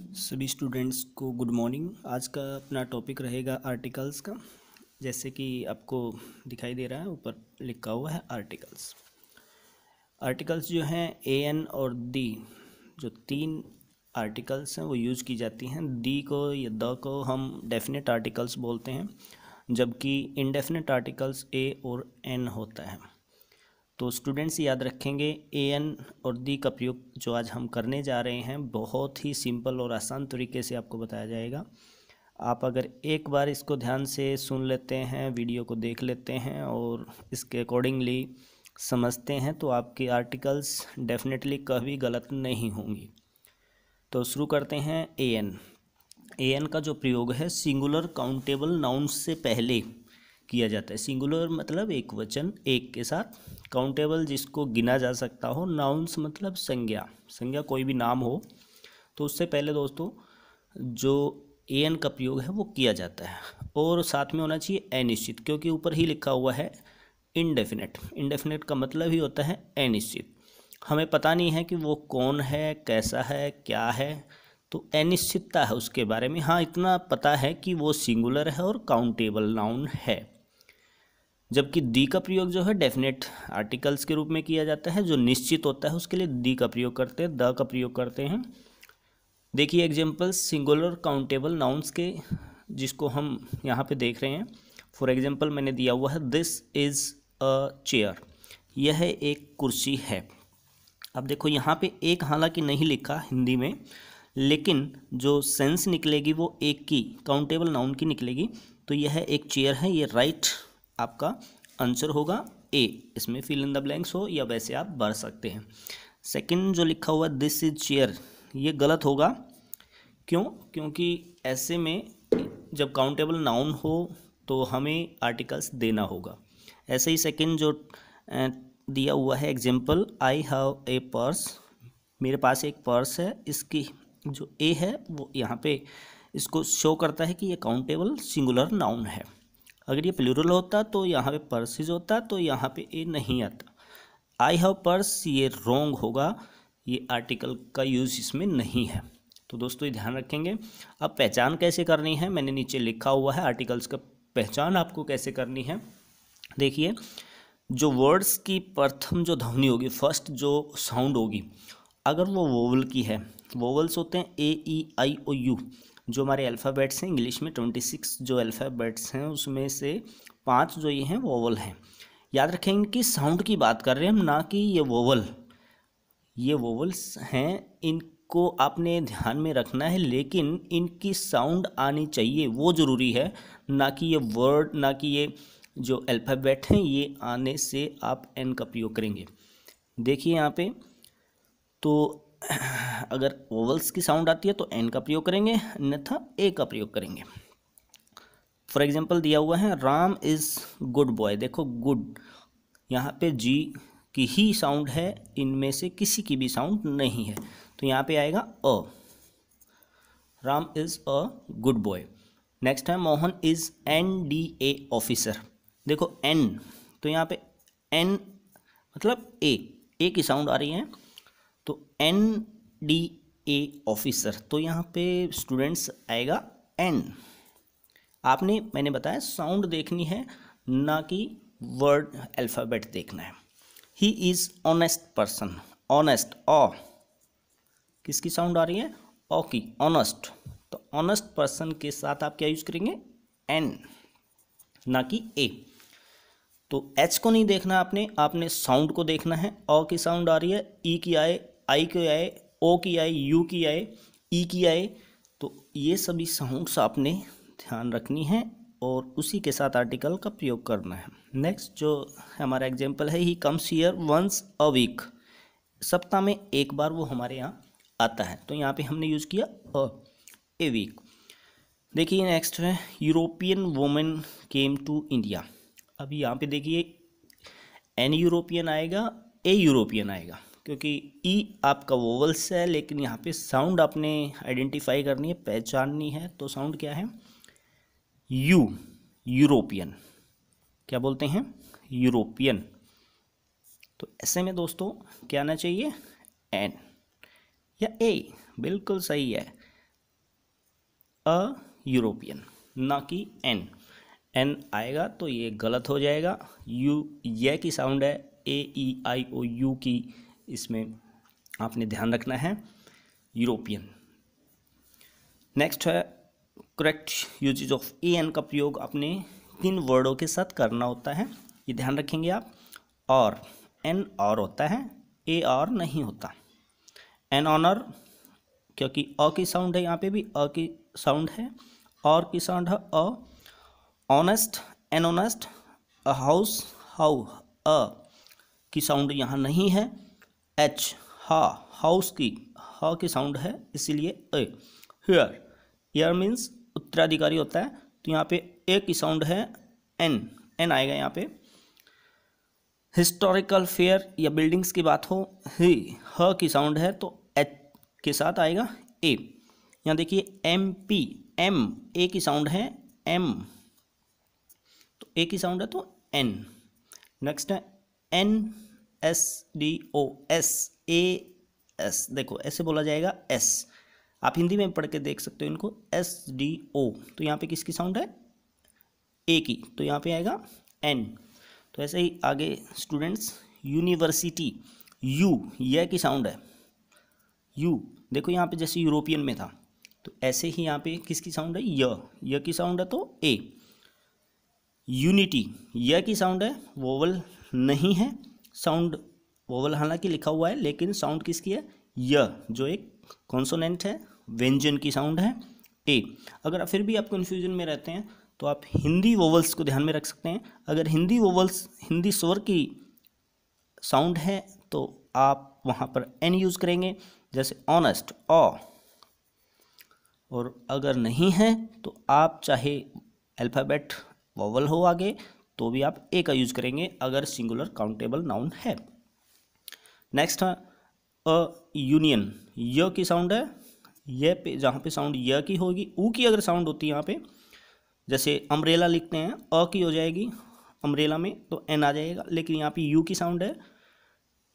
सभी स्टूडेंट्स को good morning. आज का अपना टॉपिक रहेगा आर्टिकल्स का। जैसे कि आपको दिखाई दे रहा है, ऊपर लिखा हुआ है आर्टिकल्स। आर्टिकल्स जो हैं ए एन और दी, जो तीन आर्टिकल्स हैं वो यूज़ की जाती हैं। दी को या द को हम डेफिनेट आर्टिकल्स बोलते हैं, जबकि इनडेफिनेट आर्टिकल्स ए और एन होता है। तो स्टूडेंट्स याद रखेंगे, ए एन और दी का प्रयोग जो आज हम करने जा रहे हैं बहुत ही सिंपल और आसान तरीके से आपको बताया जाएगा। आप अगर एक बार इसको ध्यान से सुन लेते हैं, वीडियो को देख लेते हैं और इसके अकॉर्डिंगली समझते हैं, तो आपके आर्टिकल्स डेफिनेटली कभी गलत नहीं होंगी। तो शुरू करते हैं। A N. ए एन का जो प्रयोग है सिंगुलर काउंटेबल नाउन्स से पहले किया जाता है। सिंगुलर मतलब एक वचन एक के साथ, काउंटेबल जिसको गिना जा सकता हो, नाउन्स मतलब संज्ञा, संज्ञा कोई भी नाम हो, तो उससे पहले दोस्तों जो ए एन का प्रयोग है वो किया जाता है। और साथ में होना चाहिए अनिश्चित, क्योंकि ऊपर ही लिखा हुआ है इनडेफिनेट। इनडेफिनेट का मतलब ही होता है अनिश्चित। हमें पता नहीं है कि वो कौन है, कैसा है, क्या है, तो अनिश्चितता है उसके बारे में। हाँ, इतना पता है कि वो सिंगुलर है और काउंटेबल नाउन है। जबकि दी का प्रयोग जो है डेफिनेट आर्टिकल्स के रूप में किया जाता है, जो निश्चित होता है उसके लिए दी का प्रयोग करते हैं, द का प्रयोग करते हैं। देखिए एग्जांपल्स सिंगुलर काउंटेबल नाउन्स के, जिसको हम यहाँ पे देख रहे हैं। फॉर एग्जांपल मैंने दिया हुआ है दिस इज़ अ चेयर, यह एक कुर्सी है। अब देखो यहाँ पे एक हालांकि नहीं लिखा हिंदी में, लेकिन जो सेंस निकलेगी वो एक की, काउंटेबल नाउन की निकलेगी। तो यह एक चेयर है, ये राइट आपका आंसर होगा ए। इसमें फिल इन द ब्लैंक्स हो या वैसे आप भर सकते हैं। सेकंड जो लिखा हुआ दिस इज चेयर, ये गलत होगा। क्यों? क्योंकि ऐसे में जब काउंटेबल नाउन हो तो हमें आर्टिकल्स देना होगा। ऐसे ही सेकंड जो दिया हुआ है example, I have a purse, मेरे पास एक पर्स है, इसकी जो ए है वो यहाँ पे इसको शो करता है कि ये काउंटेबल सिंगुलर नाउन है। अगर ये प्लूरल होता तो यहाँ पे पर्सेज होता, तो यहाँ पे ए नहीं आता। आई हैव पर्स ये रॉन्ग होगा, ये आर्टिकल का यूज़ इसमें नहीं है। तो दोस्तों ये ध्यान रखेंगे। अब पहचान कैसे करनी है, मैंने नीचे लिखा हुआ है आर्टिकल्स का पहचान आपको कैसे करनी है। देखिए, जो वर्ड्स की प्रथम जो ध्वनि होगी, फर्स्ट जो साउंड होगी, अगर वो वोवल की है, वोवल्स होते हैं ए ई आई ओ यू, जो हमारे अल्फ़ाबेट्स हैं इंग्लिश में 26 जो अल्फ़ाबेट्स हैं उसमें से 5 जो ये हैं वोवल हैं। याद रखें इनकी साउंड की बात कर रहे हैं हम, ना कि ये वोवल। ये वोवल्स हैं, इनको आपने ध्यान में रखना है, लेकिन इनकी साउंड आनी चाहिए, वो ज़रूरी है, ना कि ये वर्ड, ना कि ये जो अल्फ़ाबेट हैं ये आने से आप एन का प्रयोग करेंगे। देखिए यहाँ पे, तो अगर वोवल्स की साउंड आती है तो एन का प्रयोग करेंगे, अन्यथा ए का प्रयोग करेंगे। फॉर एग्जांपल दिया हुआ है राम इज़ गुड बॉय। देखो गुड, यहाँ पे जी की ही साउंड है, इनमें से किसी की भी साउंड नहीं है, तो यहाँ पे आएगा a. Ram is a good boy. Next है Mohan is an D A officer. देखो एन, तो यहाँ पे एन मतलब ए की साउंड आ रही है, तो एन डी ए ऑफिसर, तो यहाँ पे स्टूडेंट्स आएगा एन। आपने, मैंने बताया साउंड देखनी है, ना कि वर्ड अल्फ़ाबेट देखना है। He is honest person, honest ऑ, किसकी साउंड आ रही है? ऑ की, ऑनेस्ट। तो ऑनेस्ट पर्सन के साथ आप क्या यूज़ करेंगे? एन, ना कि ए। तो एच को नहीं देखना आपने, आपने साउंड को देखना है। ऑ की साउंड आ रही है, ई की आए, आई की आए, ओ की आए, यू की आए, ई की आए, तो ये सभी साउंड्स आपने ध्यान रखनी है और उसी के साथ आर्टिकल का प्रयोग करना है। नेक्स्ट जो हमारा एग्जाम्पल है, he comes here once a week, सप्ताह में एक बार वो हमारे यहाँ आता है, तो यहाँ पे हमने यूज़ किया ए वीक। देखिए नेक्स्ट है European women came to India. अभी यहाँ पे देखिए एन यूरोपियन आएगा, ए यूरोपियन आएगा, क्योंकि ई आपका वोवल्स है, लेकिन यहाँ पे साउंड आपने आइडेंटिफाई करनी है, पहचाननी है। तो साउंड क्या है? You, European. क्या बोलते हैं? यूरोपियन। तो ऐसे में दोस्तों क्या आना चाहिए? एन या ए, बिल्कुल सही है। अ यूरोपियन, ना कि एन। एन आएगा तो ये गलत हो जाएगा। यू ये की साउंड है, ए ई आई ओ यू की, इसमें आपने ध्यान रखना है, यूरोपियन। नेक्स्ट है correct usages of a an का प्रयोग अपने 3 वर्डों के साथ करना होता है, ये ध्यान रखेंगे आप। और एन और होता है, ए और नहीं होता। एन ऑनर, क्योंकि अ की साउंड है, यहाँ पे भी अ की साउंड है, और की साउंड है a. Honest, an honest. A house, हाउ, अ की साउंड यहाँ नहीं है। एच, हा, हाउस की हा की साउंड है, इसीलिए ए। हेयर, एयर मीन्स उत्तराधिकारी होता है, तो यहाँ पे ए की साउंड है, एन, एन आएगा यहाँ पे। हिस्टोरिकल फेयर या बिल्डिंग्स की बात हो, ही ह की साउंड है, तो एच के साथ आएगा ए। यहाँ देखिए एम पी, एम ए की साउंड है, एम, तो ए की साउंड है तो एन। नेक्स्ट है an S D O S, a S, देखो ऐसे बोला जाएगा एस, आप हिंदी में पढ़ के देख सकते हो इनको, एस डी ओ, तो यहाँ पे किसकी साउंड है, ए की, तो यहाँ पे आएगा एन। तो ऐसे ही आगे स्टूडेंट्स, यूनिवर्सिटी, यू ये की साउंड है, यू, देखो यहाँ पे जैसे यूरोपियन में था, तो ऐसे ही यहाँ पे किसकी साउंड है, य की साउंड है तो ए। यूनिटी, य की साउंड है, वोवल नहीं है, साउंड वोवल हालांकि लिखा हुआ है, लेकिन साउंड किसकी है, य, जो एक कॉन्सोनेंट है, व्यंजन की साउंड है, ए। अगर फिर भी आप कन्फ्यूजन में रहते हैं तो आप हिंदी वोवल्स को ध्यान में रख सकते हैं। अगर हिंदी वोवल्स, हिंदी स्वर की साउंड है तो आप वहाँ पर एन यूज़ करेंगे, जैसे ऑनेस्ट, ऑ। और अगर नहीं है तो आप चाहे अल्फ़ाबेट वोवल हो आगे तो भी आप ए का यूज़ करेंगे, अगर सिंगुलर काउंटेबल नाउन है। नेक्स्ट है अ यूनियन, य की साउंड है, ये पे जहाँ पे साउंड य की होगी, ऊ की अगर साउंड होती है यहाँ पे, जैसे अम्ब्रेला लिखते हैं, अ की हो जाएगी अम्ब्रेला में तो एन आ जाएगा, लेकिन यहाँ पे यू की साउंड है,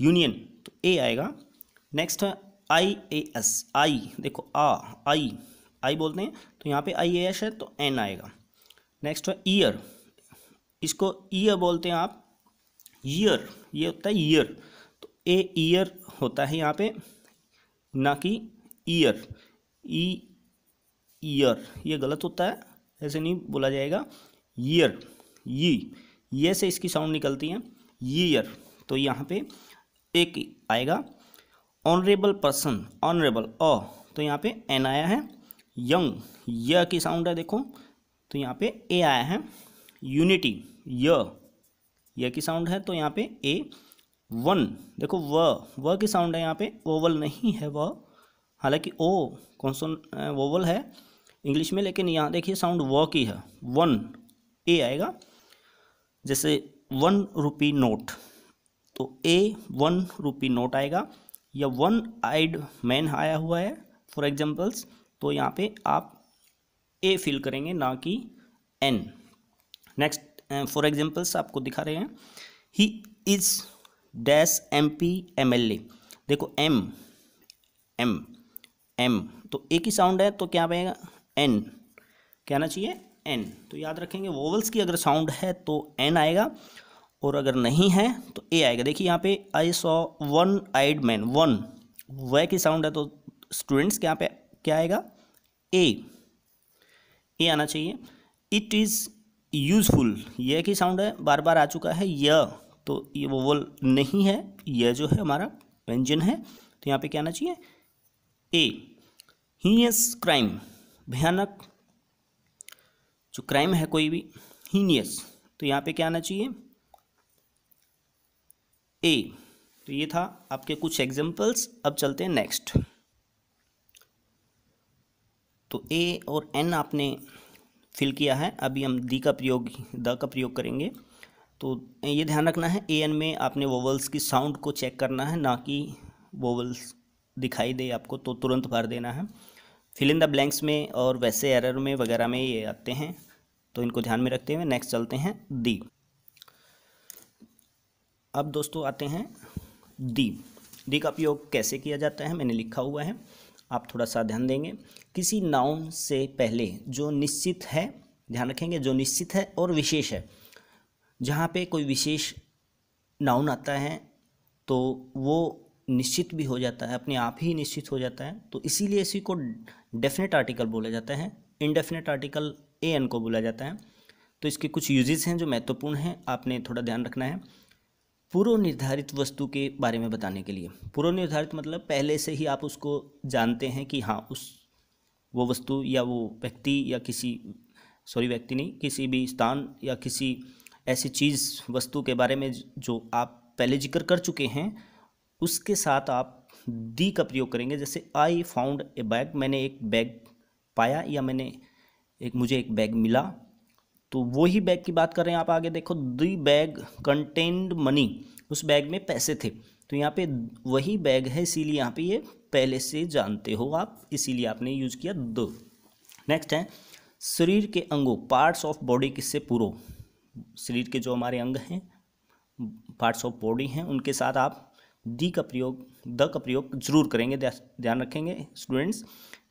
यूनियन, तो ए आएगा। नेक्स्ट है आई ए एस, आई, देखो आई, आई बोलते हैं, तो यहाँ पे आई ए एस है तो एन आएगा। नेक्स्ट है ईयर, इसको ईयर बोलते हैं आप, ईयर, ये होता है ईयर, तो ए ईयर होता है यहाँ पे, ना कि ईयर, ई ईयर, ये गलत होता है, ऐसे नहीं बोला जाएगा, ईयर, ये से इसकी साउंड निकलती है, ईयर, तो यहाँ पे एक आएगा। ऑनरेबल पर्सन, ऑनरेबल, अ, तो यहाँ पे एन आया है। यंग, य की साउंड है देखो, तो यहाँ पे ए आया है। यूनिटी, य की साउंड है, तो यहाँ पे ए। वन, देखो व की साउंड है, यहाँ पे वोवल नहीं है व, हालांकि ओ कॉन्सोन वोवल है इंग्लिश में, लेकिन यहाँ देखिए साउंड व की है, वन, ए आएगा। जैसे 1 रुपी नोट, तो ए 1 रुपी नोट आएगा, या वन आइड मैन आया हुआ है फॉर एग्जाम्पल्स, तो यहाँ पे आप ए फिल करेंगे, ना कि एन। नेक्स्ट फॉर एग्जाम्पल्स आपको दिखा रहे हैं, he is dash MP MLA, देखो एम, तो ए की साउंड है तो क्या बनेगा, एन, क्या आना चाहिए, एन। तो याद रखेंगे वोवल्स की अगर साउंड है तो एन आएगा, और अगर नहीं है तो ए आएगा। देखिए यहाँ पे I saw 1 eyed man, one, वह की साउंड है तो स्टूडेंट्स यहाँ पे क्या आएगा, ए आना चाहिए। इट इज़ यूजफुल, यह की साउंड है, बार बार आ चुका है य, तो ये वोवल नहीं है, यह जो है हमारा व्यंजन है, तो यहाँ पे क्या आना चाहिए, ए। हीनियस क्राइम, भयानक जो क्राइम है कोई भी, हीनियस, तो यहाँ पे क्या आना चाहिए, ए। तो ये था आपके कुछ एग्जाम्पल्स। अब चलते हैं नेक्स्ट। तो ए और एन आपने फिल किया है, अभी हम द का प्रयोग करेंगे। तो ये ध्यान रखना है, ए एन में आपने वोवल्स की साउंड को चेक करना है, ना कि वोवल्स दिखाई दे आपको तो तुरंत भर देना है। फिल इन द ब्लैंक्स में और वैसे एरर में वगैरह में ये आते हैं, तो इनको ध्यान में रखते हुए नेक्स्ट चलते हैं दी। अब दोस्तों आते हैं दी का प्रयोग कैसे किया जाता है, मैंने लिखा हुआ है, आप थोड़ा सा ध्यान देंगे। किसी नाउन से पहले जो निश्चित है, ध्यान रखेंगे, जो निश्चित है और विशेष है। जहाँ पे कोई विशेष नाउन आता है तो वो निश्चित भी हो जाता है, अपने आप ही निश्चित हो जाता है, तो इसीलिए इसी को डेफिनेट आर्टिकल बोला जाता है। इनडेफिनेट आर्टिकल एन को बोला जाता है। तो इसके कुछ यूजेस हैं जो महत्वपूर्ण हैं, आपने थोड़ा ध्यान रखना है। पूर्व निर्धारित वस्तु के बारे में बताने के लिए, पूर्व निर्धारित मतलब पहले से ही आप उसको जानते हैं कि हाँ वो वस्तु या वो व्यक्ति या व्यक्ति नहीं, किसी भी स्थान या किसी ऐसी चीज़ वस्तु के बारे में जो आप पहले जिक्र कर चुके हैं, उसके साथ आप दी का प्रयोग करेंगे। जैसे आई फाउंड ए बैग, मैंने एक बैग पाया या मुझे एक बैग मिला, तो वही बैग की बात कर रहे हैं आप। आगे देखो, दी बैग कंटेन्ड मनी, उस बैग में पैसे थे, तो यहाँ पे वही बैग है, इसीलिए यहाँ पे ये पहले से जानते हो आप, इसीलिए आपने यूज किया द। नेक्स्ट है शरीर के अंगों, पार्ट्स ऑफ बॉडी किससे पूरो, शरीर के जो हमारे अंग हैं, पार्ट्स ऑफ बॉडी हैं, उनके साथ आप द का प्रयोग जरूर करेंगे, ध्यान रखेंगे स्टूडेंट्स।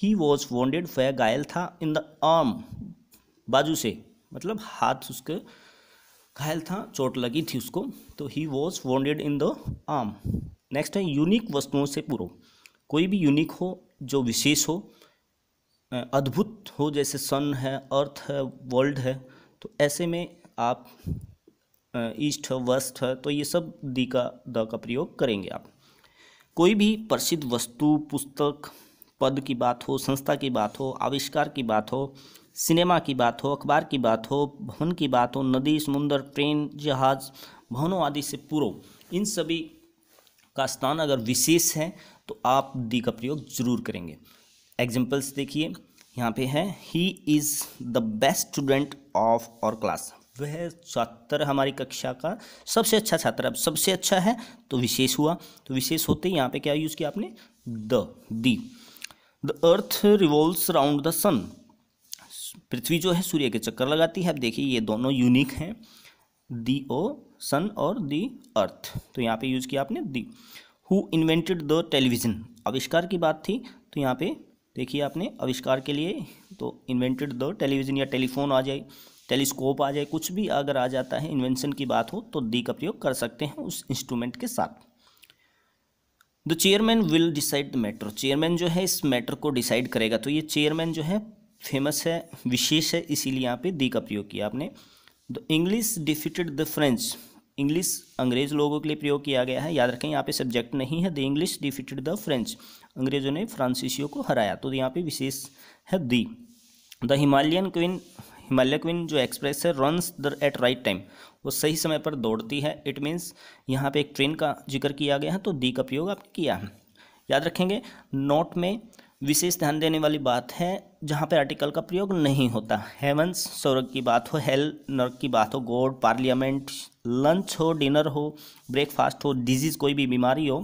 ही वॉज वॉन्डेड, वह घायल था, इन द आर्म, बाजू से, मतलब हाथ उसके घायल था, चोट लगी थी उसको, तो he was wounded in the arm. Next है यूनिक वस्तुओं से पूरो, कोई भी यूनिक हो, जो विशेष हो, अद्भुत हो, जैसे सन है, अर्थ है, वर्ल्ड है, तो ऐसे में आप ईस्ट है, वेस्ट है, तो ये सब द का प्रयोग करेंगे आप। कोई भी प्रसिद्ध वस्तु, पुस्तक, पद की बात हो, संस्था की बात हो, आविष्कार की बात हो, सिनेमा की बात हो, अखबार की बात हो, भवन की बात हो, नदी, समुद्र, ट्रेन, जहाज, भवनों आदि से पूरो, इन सभी का स्थान अगर विशेष है तो आप दी का प्रयोग जरूर करेंगे। एग्जाम्पल्स देखिए, यहाँ पे है he is the best student of our class, वह छात्र हमारी कक्षा का सबसे अच्छा छात्र। अब सबसे अच्छा है तो विशेष हुआ, तो विशेष होते ही यहाँ पे क्या यूज़ किया आपने, the. The earth revolves around the sun, पृथ्वी जो है सूर्य के चक्कर लगाती है। अब देखिए ये दोनों यूनिक हैं, दी ओ सन और दी अर्थ, तो यहाँ पे यूज किया आपने दी। हु इन्वेंटेड द टेलीविजन, आविष्कार की बात थी, तो यहाँ पे देखिए आपने आविष्कार के लिए तो इन्वेंटेड द टेलीविजन, या टेलीफोन आ जाए, टेलीस्कोप आ जाए, कुछ भी अगर आ जाता है, इन्वेंशन की बात हो, तो दी का प्रयोग कर सकते हैं उस इंस्ट्रूमेंट के साथ। The chairman will decide the matter, chairman जो है इस मैटर को डिसाइड करेगा, तो ये चेयरमैन जो है फेमस है, विशेष है, इसीलिए यहाँ पे दी का प्रयोग किया आपने। The English defeated the French, English अंग्रेज लोगों के लिए प्रयोग किया गया है, याद रखें यहाँ पे सब्जेक्ट नहीं है। The English defeated the French, अंग्रेजों ने फ्रांसीसियों को हराया, तो यहाँ पे विशेष है the. The Himalayan queen, Himalaya queen जो एक्सप्रेस है, runs the at right time, वो सही समय पर दौड़ती है। इट मीन्स यहाँ पे एक ट्रेन का जिक्र किया गया है, तो दी का प्रयोग आपने किया है, याद रखेंगे। नोट में विशेष ध्यान देने वाली बात है जहाँ पे आर्टिकल का प्रयोग नहीं होता। हेवंस, स्वर्ग की बात हो, हेल, नर्क की बात हो, गॉड, पार्लियामेंट, लंच हो, डिनर हो, ब्रेकफास्ट हो, डिजीज, कोई भी बीमारी हो,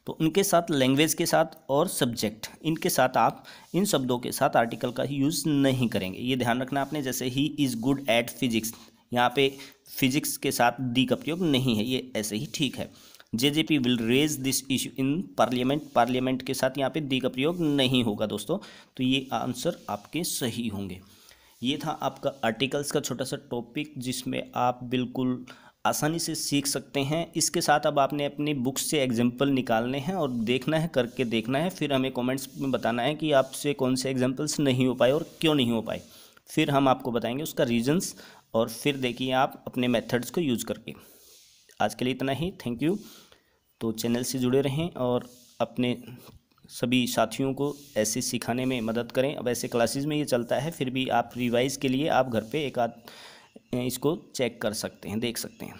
तो उनके साथ, लैंग्वेज के साथ और सब्जेक्ट, इनके साथ आप इन शब्दों के साथ आर्टिकल का यूज़ नहीं करेंगे, ये ध्यान रखना आपने। जैसे he is good at physics, यहाँ पे फिजिक्स के साथ दी का प्रयोग नहीं है, ये ऐसे ही ठीक है। JJP will raise this issue in parliament, parliament के साथ यहाँ पे दी का प्रयोग नहीं होगा दोस्तों, तो ये आंसर आपके सही होंगे। ये था आपका आर्टिकल्स का छोटा सा टॉपिक, जिसमें आप बिल्कुल आसानी से सीख सकते हैं। इसके साथ अब आपने अपनी बुक्स से एग्जाम्पल निकालने हैं और देखना है, करके देखना है, फिर हमें कमेंट्स में बताना है कि आपसे कौन से एग्जाम्पल्स नहीं हो पाए और क्यों नहीं हो पाए, फिर हम आपको बताएंगे उसका रीजंस, और फिर देखिए आप अपने मेथड्स को यूज़ करके। आज के लिए इतना ही, थैंक यू। तो चैनल से जुड़े रहें और अपने सभी साथियों को ऐसे सिखाने में मदद करें। अब ऐसे क्लासेस में ये चलता है, फिर भी आप रिवाइज़ के लिए आप घर पे एक आध इसको चेक कर सकते हैं, देख सकते हैं।